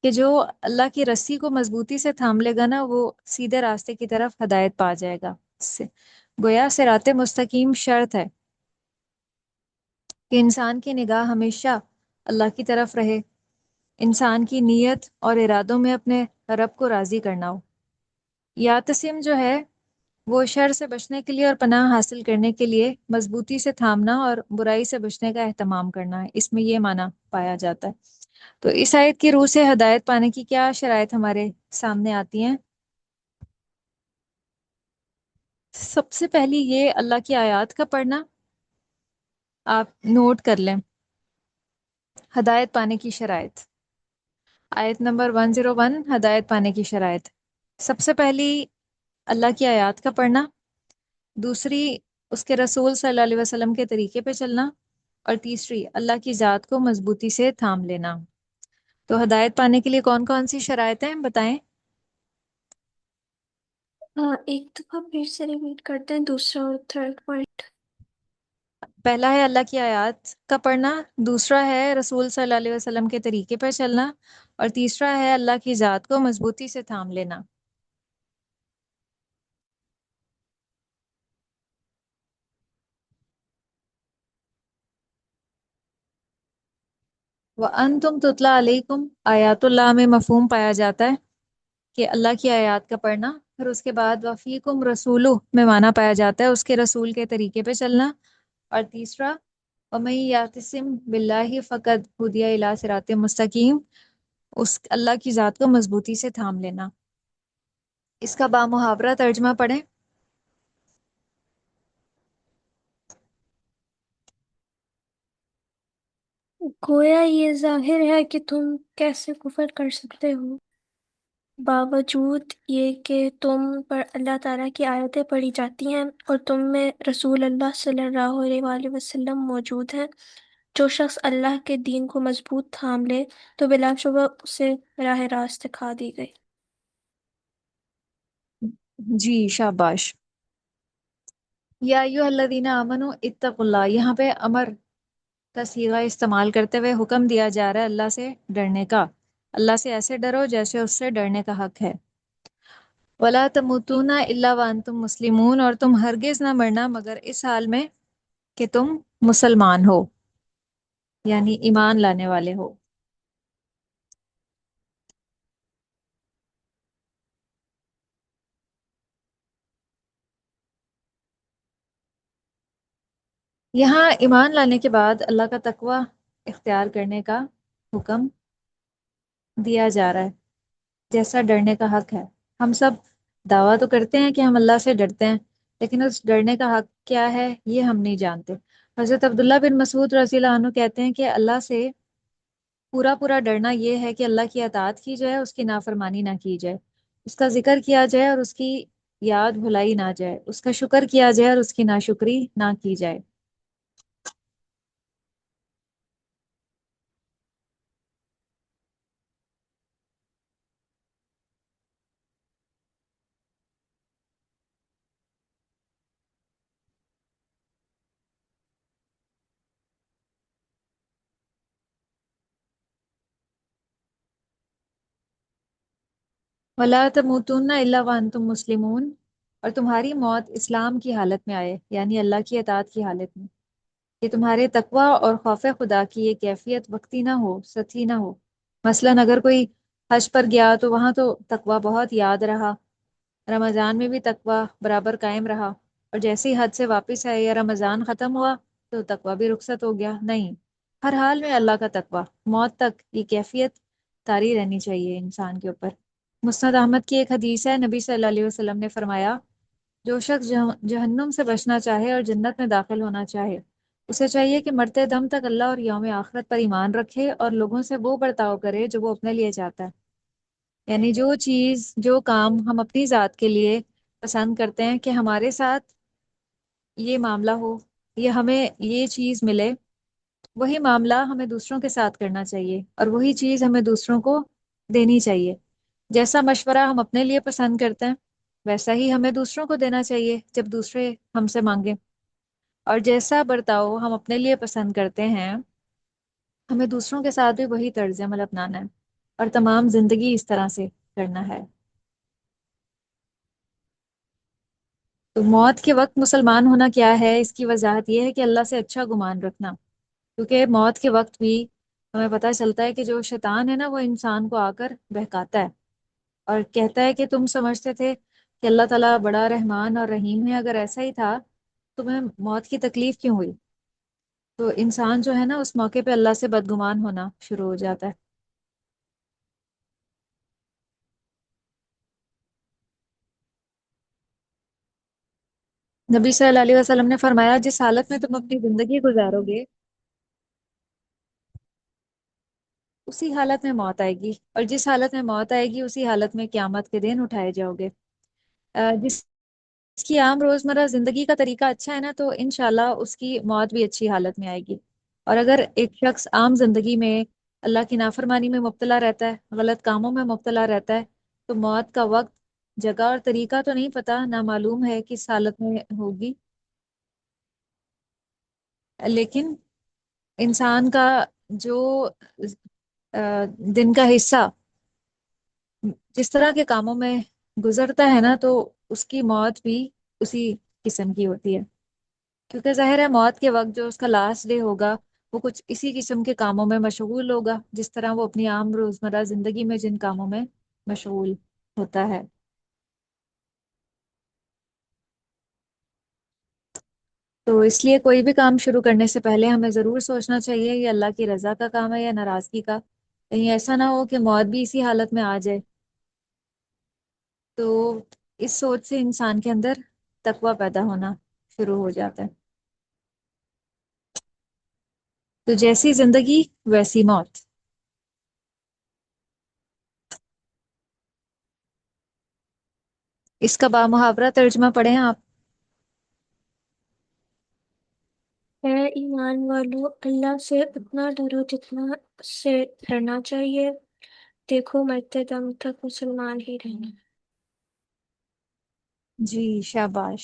کہ جو اللہ کی رسی کو مضبوطی سے تھام لے گا نا، وہ سیدھے راستے کی طرف ہدایت پا جائے گا۔ گویا صراط مستقیم شرط ہے کہ انسان کی نگاہ ہمیشہ اللہ کی طرف رہے، انسان کی نیت اور ارادوں میں اپنے رب کو راضی کرنا ہو۔ یاتسم جو ہے وہ شر سے بچنے کے لیے اور پناہ حاصل کرنے کے لیے مضبوطی سے تھامنا اور برائی سے بچنے کا اہتمام کرنا ہے، اس میں یہ معنی پایا جاتا ہے۔ تو اس آیت کی روح سے ہدایت پانے کی کیا شرائط ہمارے سامنے آتی ہیں؟ سب سے پہلی یہ اللہ کی آیات کا پڑھنا، آپ نوٹ کر لیں ہدایت پانے کی شرائط۔ آیت نمبر 101، ہدایت پانے کی شرائط۔ سب سے پہلی اللہ کی آیات کا پڑھنا، دوسری اس کے رسول صلی اللہ علیہ وسلم کے طریقے پہ چلنا، اور تیسری اللہ کی ذات کو مضبوطی سے تھام لینا۔ تو ہدایت پانے کے لیے کون کون سی شرائط ہیں بتائیں؟ ایک دفعہ پھر سے ریپیٹ کرتے ہیں دوسرا اور تھرڈ پوائنٹ۔ پہلا ہے اللہ کی آیات کا پڑھنا، دوسرا ہے رسول صلی اللہ علیہ وسلم کے طریقے پر چلنا، اور تیسرا ہے اللہ کی ذات کو مضبوطی سے تھام لینا۔ وَأَنْتُمْ تُتْلَى عَلَيْكُمْ، آیات اللہ میں مفہوم پایا جاتا ہے کہ اللہ کی آیات کا پڑھنا، پھر اس کے بعد وَفِيكُمْ رَسُولُ میں معنی پایا جاتا ہے اس کے رسول کے طریقے پہ چلنا، اور تیسرا وَمَن یعتصم بِاللَّهِ فَقَدْ هُدِیَ إِلَىٰ صِرَاطٍ مستقیم، اس اللہ کی ذات کو مضبوطی سے تھام لینا۔ اس کا بامحاورہ ترجمہ پڑھیں۔ گویا یہ ظاہر ہے کہ تم کیسے کفر کر سکتے ہو، باوجود یہ کہ تم پر اللہ تعالیٰ کی آیتیں پڑھی جاتی ہیں اور تم میں رسول اللہ صلی اللہ علیہ وآلہ وسلم موجود ہیں۔ جو شخص اللہ کے دین کو مضبوط تھام لے تو بلا شبہ اسے راہ راست دکھا دی گئی۔ جی شاباش۔ یا ایھا الذین آمنوا اتقوا اللہ، یہاں پہ امر کا صیغہ استعمال کرتے ہوئے حکم دیا جا رہا ہے اللہ سے ڈرنے کا۔ اللہ سے ایسے ڈرو جیسے اس سے ڈرنے کا حق ہے۔ وَلَا تَمُوتُونَ إِلَّا وَأَنْتُمْ مُسْلِمُونَ، اور تم ہرگز نہ مرنا مگر اس حال میں کہ تم مسلمان ہو، یعنی ایمان لانے والے ہو۔ یہاں ایمان لانے کے بعد اللہ کا تقوی اختیار کرنے کا حکم دیا جا رہا ہے، جیسا ڈرنے کا حق ہے۔ ہم سب دعویٰ تو کرتے ہیں کہ ہم اللہ سے ڈرتے ہیں، لیکن اس ڈرنے کا حق کیا ہے یہ ہم نہیں جانتے۔ حضرت عبداللہ بن مسعود رضی اللہ عنہ کہتے ہیں کہ اللہ سے پورا پورا ڈرنا یہ ہے کہ اللہ کی اطاعت کی جائے، اس کی نافرمانی نہ کی جائے، اس کا ذکر کیا جائے اور اس کی یاد بھلائی نہ جائے، اس کا شکر کیا جائے اور اس کی ناشکری نہ کی جائے۔ وَلَا تَمُوتُنَّ إِلَّا وَأَنْتُمْ مُسْلِمُونَ، اور تمہاری موت اسلام کی حالت میں آئے، یعنی اللہ کی اطاعت کی حالت میں، کہ تمہارے تقوی اور خوف خدا کی یہ کیفیت وقتی نہ ہو، سطحی نہ ہو۔ مثلاً اگر کوئی حج پر گیا تو وہاں تو تقوی بہت یاد رہا، رمضان میں بھی تقوی برابر قائم رہا، اور جیسے ہی حج سے واپس آئے یا رمضان ختم ہوا تو تقوی بھی رخصت ہو گیا، نہیں، ہر حال میں اللہ کا تقوی، موت تک یہ کیفیت طاری رہنی چاہیے انسان کے اوپر۔ مسند احمد کی ایک حدیث ہے، نبی صلی اللہ علیہ وسلم نے فرمایا، جو شخص جہنم سے بچنا چاہے اور جنت میں داخل ہونا چاہے، اسے چاہیے کہ مرتے دم تک اللہ اور یوم آخرت پر ایمان رکھے اور لوگوں سے وہ برتاؤ کرے جو وہ اپنے لیے چاہتا ہے۔ یعنی جو چیز، جو کام ہم اپنی ذات کے لیے پسند کرتے ہیں کہ ہمارے ساتھ یہ معاملہ ہو یا ہمیں یہ چیز ملے، وہی معاملہ ہمیں دوسروں کے ساتھ کرنا چاہیے اور وہی چیز ہمیں دوسروں کو دینی چاہیے۔ جیسا مشورہ ہم اپنے لیے پسند کرتے ہیں ویسا ہی ہمیں دوسروں کو دینا چاہیے جب دوسرے ہم سے مانگیں، اور جیسا برتاؤ ہم اپنے لیے پسند کرتے ہیں ہمیں دوسروں کے ساتھ بھی وہی طرز عمل اپنانا ہے، اور تمام زندگی اس طرح سے کرنا ہے۔ تو موت کے وقت مسلمان ہونا کیا ہے، اس کی وضاحت یہ ہے کہ اللہ سے اچھا گمان رکھنا، کیونکہ موت کے وقت بھی ہمیں پتہ چلتا ہے کہ جو شیطان ہے نا وہ انسان کو آ کر بہکاتا ہے اور کہتا ہے کہ تم سمجھتے تھے کہ اللہ تعالیٰ بڑا رحمان اور رحیم ہے، اگر ایسا ہی تھا تمہیں موت کی تکلیف کیوں ہوئی؟ تو انسان جو ہے نا اس موقع پہ اللہ سے بدگمان ہونا شروع ہو جاتا ہے۔ نبی صلی اللہ علیہ وسلم نے فرمایا، جس حالت میں تم اپنی زندگی گزارو گے اسی حالت میں موت آئے گی، اور جس حالت میں موت آئے گی اسی حالت میں قیامت کے دن اٹھائے جاؤ گے۔ جس کی عام روزمرہ زندگی کا طریقہ اچھا ہے نا تو انشاءاللہ اس کی موت بھی اچھی حالت میں آئے گی، اور اگر ایک شخص عام زندگی میں اللہ کی نافرمانی میں مبتلا رہتا ہے، غلط کاموں میں مبتلا رہتا ہے، تو موت کا وقت، جگہ اور طریقہ تو نہیں پتا، نہ معلوم ہے کس حالت میں ہوگی، لیکن انسان کا جو دن کا حصہ جس طرح کے کاموں میں گزرتا ہے نا تو اس کی موت بھی اسی قسم کی ہوتی ہے، کیونکہ ظاہر ہے موت کے وقت جو اس کا لاسٹ ڈے ہوگا وہ کچھ اسی قسم کے کاموں میں مشغول ہوگا جس طرح وہ اپنی عام روزمرہ زندگی میں جن کاموں میں مشغول ہوتا ہے۔ تو اس لیے کوئی بھی کام شروع کرنے سے پہلے ہمیں ضرور سوچنا چاہیے یہ اللہ کی رضا کا کام ہے یا ناراضگی کا، کہیں ایسا نہ ہو کہ موت بھی اسی حالت میں آ جائے۔ تو اس سوچ سے انسان کے اندر تقوی پیدا ہونا شروع ہو جاتا ہے۔ تو جیسی زندگی ویسی موت۔ اس کا بامحاورہ ترجمہ پڑھیں آپ۔ اے ایمان والو، اللہ سے اتنا ڈرو جتنا سے ڈرنا چاہیے، دیکھو مرتے دم تک مسلمان ہی رہنا۔ جی شاباش۔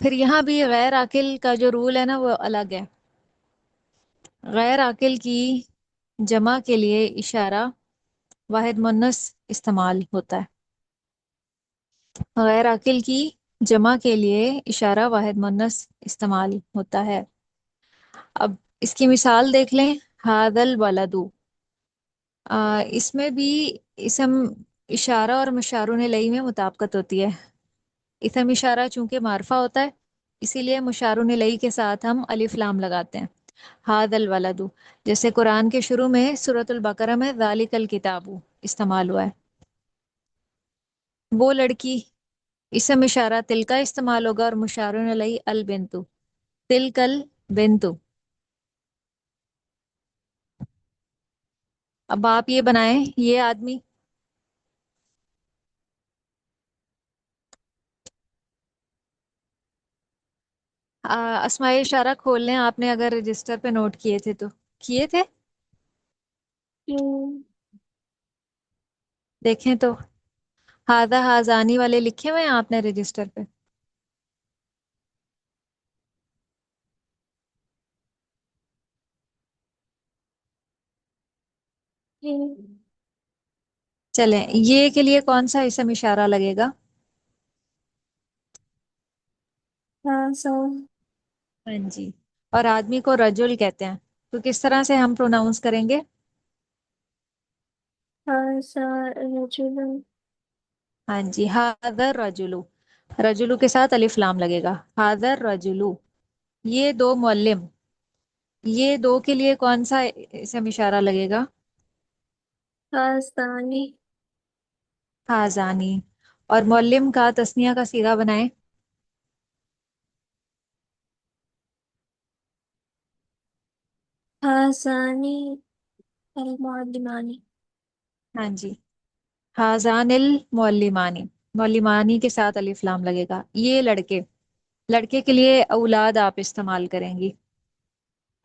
پھر یہاں بھی غیر عاقل کا جو رول ہے نا وہ الگ ہے. غیر عاقل کی جمع کے لیے اشارہ واحد مونس استعمال ہوتا ہے. غیر عاقل کی جمع کے لیے اشارہ واحد مونس استعمال ہوتا ہے. اب اس کی مثال دیکھ لیں. ہادل ولدو، اس میں بھی اسم اشارہ اور مشارون الیہ میں مطابقت ہوتی ہے. اسم اشارہ چونکہ معرفہ ہوتا ہے، اسی لیے مشارون الیہ کے ساتھ ہم الف لام لگاتے ہیں. ہاد الولد، جیسے قرآن کے شروع میں سورۃ البقرہ میں ذالک الکتاب استعمال ہوا ہے. وہ لڑکی، اسم اشارہ تل کا استعمال ہوگا اور مشارون علیہ البنتو، تلکل بنتو. اب آپ یہ بنائیں، یہ آدمی. اسماء اشارہ کھول لیں، آپ نے اگر رجسٹر پہ نوٹ کیے تھے تو. کیے تھے؟ ہوں، دیکھیں تو ہاذا ہازانی والے لکھے ہوئے ہیں آپ نے رجسٹر پہ. ہوں، چلیں، یہ کے لیے کون سا اسم اشارہ لگے گا؟ ہاں سو، ہاں جی. اور آدمی کو رجل کہتے ہیں، تو کس طرح سے ہم پروناؤنس کریں گے؟ ہاں سا رجل، ہاں جی، حاضر رجلو. رجلو کے ساتھ الف لام لگے گا. حاضر رجلو. یہ دو معلم، یہ دو کے لیے کون سا اسم اشارہ لگے گا؟ ہاں ثانی، حاضانی. اور معلم کا تثنیہ کا صیغہ بنائیں. ہاں ثانی المعلمانی. ہاں جی، حاضان المعلمانی. معلمانی کے ساتھ الف لام لگے گا. یہ لڑکے، لڑکے کے لیے اولاد آپ استعمال کریں گی.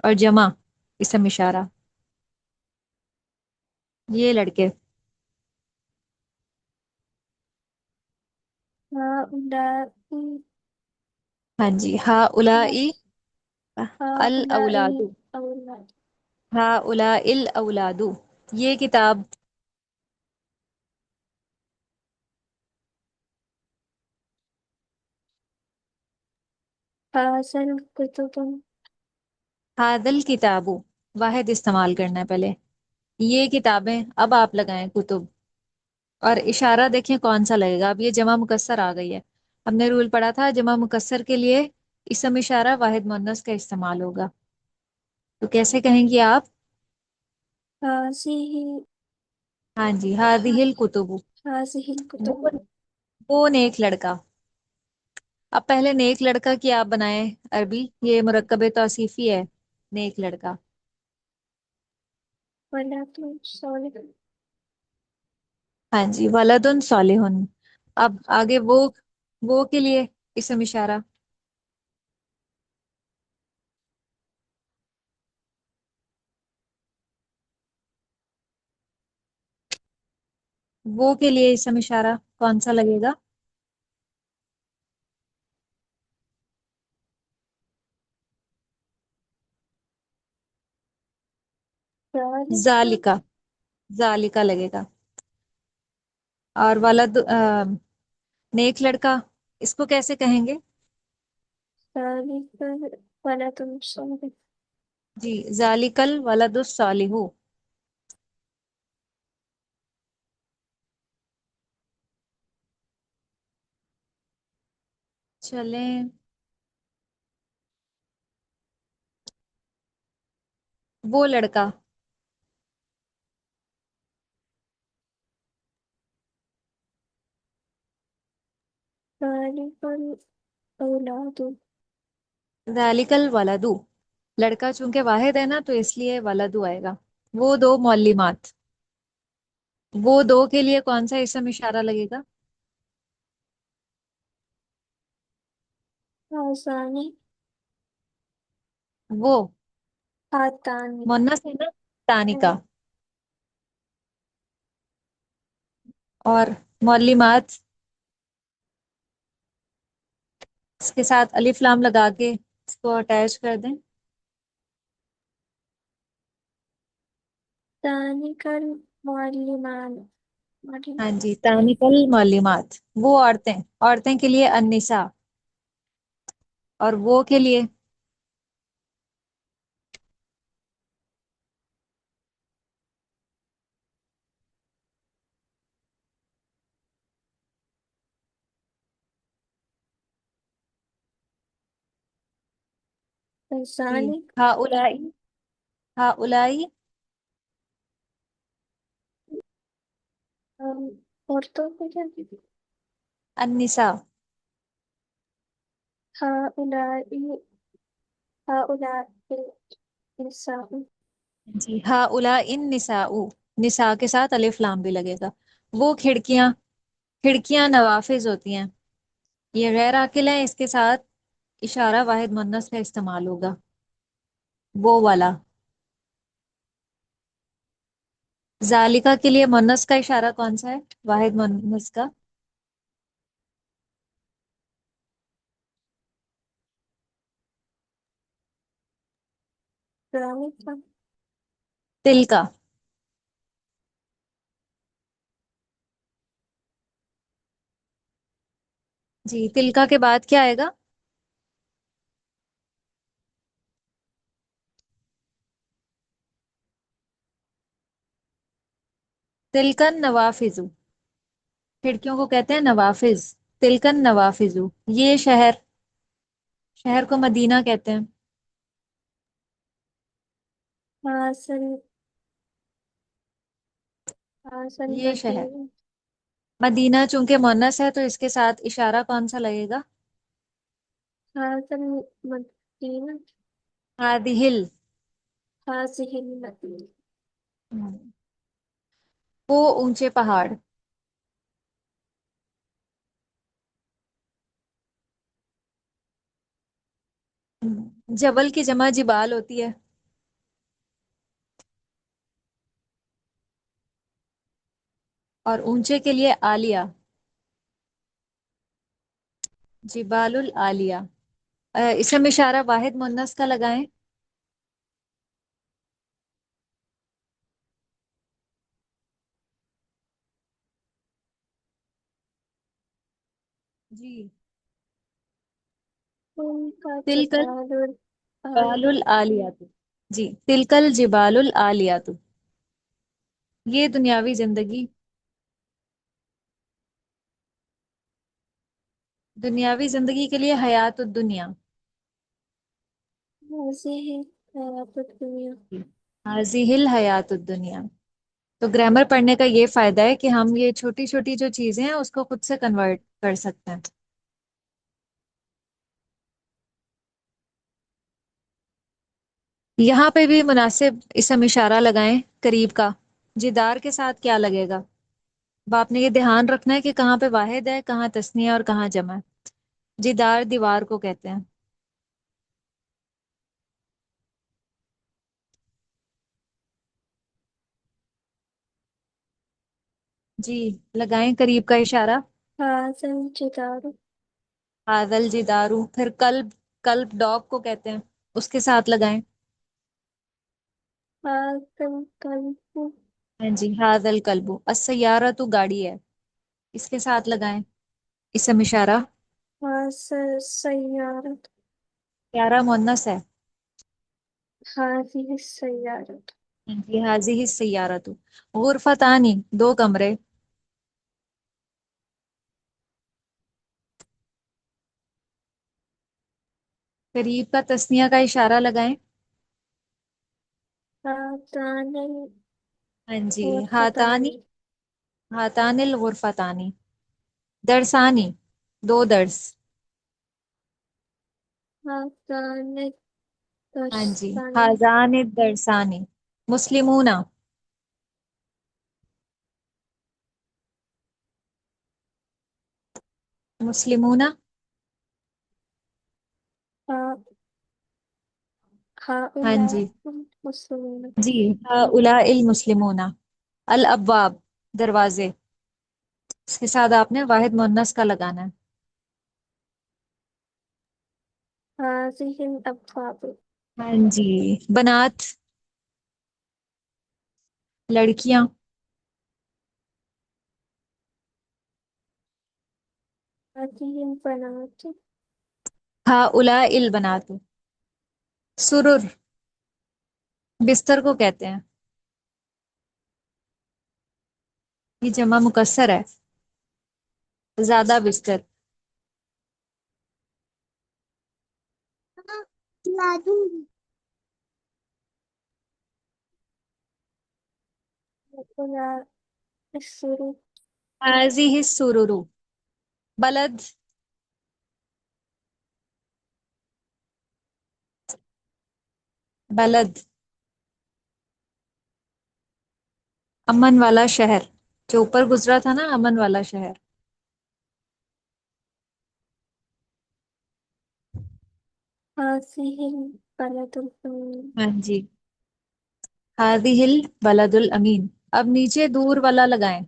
اور جمع اسم اشارہ، یہ لڑکے. ہاں اولائی، ہاں جی، ہا الائی ہاں اولائی الاولاد. اولاد. ہا الائی الاولاد. یہ کتاب. حاصل کتب، ہادل کتابو، واحد استعمال کرنا ہے پہلے. یہ کتابیں. اب آپ لگائیں کتب. اور اشارہ دیکھیں کون سا لگے گا. اب یہ جمع مکسر آ گئی ہے. ہم نے رول پڑھا تھا جمع مکسر کے لیے اسم اشارہ واحد مونس کا استعمال ہوگا. تو کیسے کہیں گی آپ؟ حاضی، ہاں جی، ہادہ الکتب. حاضی الکتب. وہ وہ نیک لڑکا. اب پہلے نیک لڑکا کی آپ بنائیں عربی. یہ مرکب توصیفی ہے، نیک لڑکا. ولد صالح، ہاں جی، ولد صالح. اب آگے وہ کے لیے اسم اشارہ. وہ کے لیے اسم اشارہ کون سا لگے گا؟ ذالک، ذالکا. ذالکا لگے گا. اور ولد نیک لڑکا، اس کو کیسے کہیں گے؟ ذالک ولد صالح. جی، ذالک الولد الصالح. چلیں، وہ لڑکا. ذالک الاولاد، ذالک الولد. لڑکا چونکہ واحد ہے نا تو اس لیے ولد آئے گا. وہ دو معلمات. وہ دو کے لیے کون سا اسم اشارہ لگے گا؟ حاضانی، وہ آتانی. مونس ہے نا، تانی کا. اور معلمات کے ساتھ الف لام لگا کے اس کو اٹیچ کر دیں. تانکل معلمان ہاں جی، تانکل معلومات، وہ عورتیں، عورتیں کے لیے النساء، اور وہ کے لیے جی انسانی ہا الائی، ہا الائی عورتوں کو کیا النساء. ہؤلاء ہؤلاء النساء جی ہا الائی النساء، نساء کے ساتھ الف لام بھی لگے گا. وہ کھڑکیاں، کھڑکیاں نوافذ ہوتی ہیں. یہ غیر عاقل ہے، اس کے ساتھ اشارہ واحد مونث کا استعمال ہوگا، وہ والا. ذالکہ کے لیے مونث کا اشارہ کون سا ہے، واحد مونث کا؟ ذالک تل کا. جی تلکا کے بعد کیا آئے گا؟ تلکن نوافذ، کھڑکیوں کو کہتے ہیں نوافذ. تلکن نوافذ، یہ شہر، شہر کو مدینہ کہتے ہیں. حاصل حاصل یہ شہر مدین مدینہ چونکہ مونث ہے تو اس کے ساتھ اشارہ کون سا لگے گا؟ حاصل مدینہ ہادہل. حاصل المدینہ وہ اونچے پہاڑ. جبل کی جمع جبال ہوتی ہے. اور اونچے کے لیے عالیہ، جبال العالیہ. اسم اشارہ واحد مونث کا لگائیں. جی ان کا تلکل جبال جبال العالیات. جی تلکل جبال العالیات، یہ دنیاوی زندگی، دنیاوی زندگی کے لیے حیات الدنیا. واضح حیات الدنیا حاضی الحیات الدنیا. تو گرامر پڑھنے کا یہ فائدہ ہے کہ ہم یہ چھوٹی چھوٹی جو چیزیں ہیں اس کو خود سے کنورٹ کر سکتے ہیں. یہاں پہ بھی مناسب اسم اشارہ لگائیں قریب کا. جدار کے ساتھ کیا لگے گا؟ اب آپ نے یہ دھیان رکھنا ہے کہ کہاں پہ واحد ہے، کہاں تثنیہ اور کہاں جمع ہے. جدار دیوار کو کہتے ہیں. جی لگائیں قریب کا اشارہ. حاصل جدار حاضل جدارو. پھر کلب، کلب ڈاگ کو کہتے ہیں، اس کے ساتھ لگائیں. حاصل قلب ہاں جی حاضل کلبو. السیارہ تو گاڑی ہے، اس کے ساتھ لگائیں اسم اشارہ. حاصل سیارت پیارا مونس ہے. هذه السيارة ہاں جی حاضی السیارہ تو. غرفتانی، دو کمرے. قریب کا تثنیہ کا اشارہ لگائیں. هاتان ہاں جی ہاتانی، الغرفتان ہاتان الغرفتانی. درسانی، دو درس. هاتان ہاں جی الدرسان حاضان الدرسانی. مسلمون، مسلمون. ہاں هؤلاء جی المسلمون جی هؤلاء المسلمون. الابواب، دروازے. اس کے ساتھ آپ نے واحد مونث کا لگانا ہے. هذه الأبواب. ہاں جی، بنات لڑکیاں. هذه البنات. ہؤلاء البنات. سرر بستر کو کہتے ہیں. یہ جمع مکسر ہے، زیادہ بستر. هؤلاء السرور. هذه السرر. بلد بلد امن والا شہر. جو اوپر گزرا تھا نا، امن والا شہر. هذه البلد الأمين. ہاں جی، هذه البلد الامین. اب نیچے دور والا لگائیں.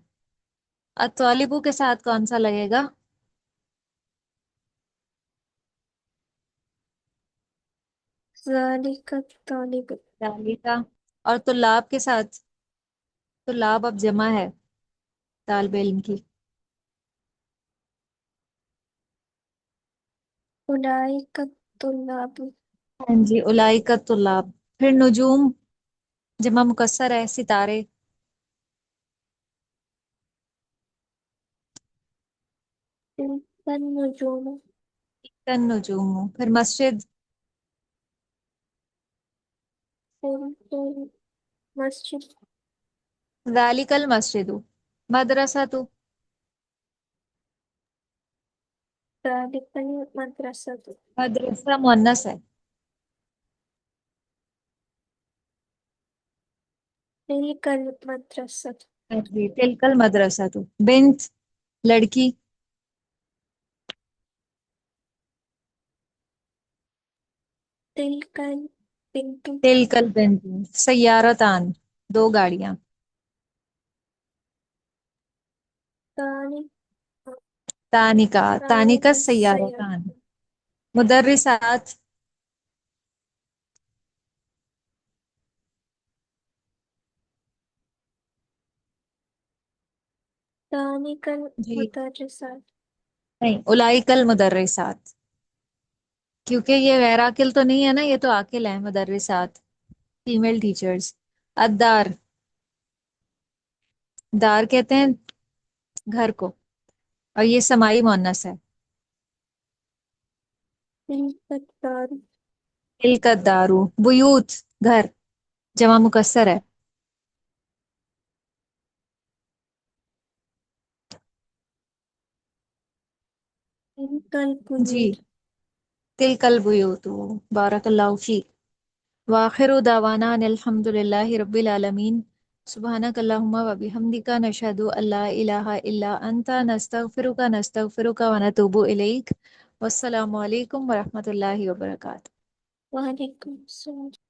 الطالبو کے ساتھ کون سا لگے گا؟ ذلك الطالب. دالی کا. اور طلاب کے ساتھ، طلاب اب جمع ہے طالب علم کی. أولئك الطلاب. ہاں جی، اولئک الطلاب. پھر نجوم جمع مکسر ہے، ستارے. تلك النجوم. تن نجوم. پھر مسجد. تلك المسجد. ذالک المسجد. مدرسہ. ذلك المدرسة. مدرسہ مؤنث ہے. تلك المدرسة. ہاں جی، تلک المدرسہ. بنت لڑکی. تلك البنت. تلک البنت. سیارتان دو گاڑیاں. ثاني. تانکا ثانية تانکا السيارة. سیارتان. مدرسات. ثانيك جی المدرسات. نہیں، اولئک المدرسات. کیونکہ یہ غیر عاقل تو نہیں ہے نا، یہ تو عاقل ہیں. مدرسات فیمیل ٹیچرز. الدار. دار کہتے ہیں گھر کو، اور یہ سمائی مؤنث ہے. تلك الدار. تلک الدار. بیوت گھر، جمع مکسر ہے. تلك جی، البيوت. تلک البیوت. بارک اللہ فیک. وآخر دعوانا ان الحمد للہ رب العالمین. سبحانک اللہم و بحمدک نشہد ان لا الہ الا انت نستغفرک ونتوب الیک. والسلام علیکم ورحمۃ اللہ وبرکاتہ. وعليكم السلام.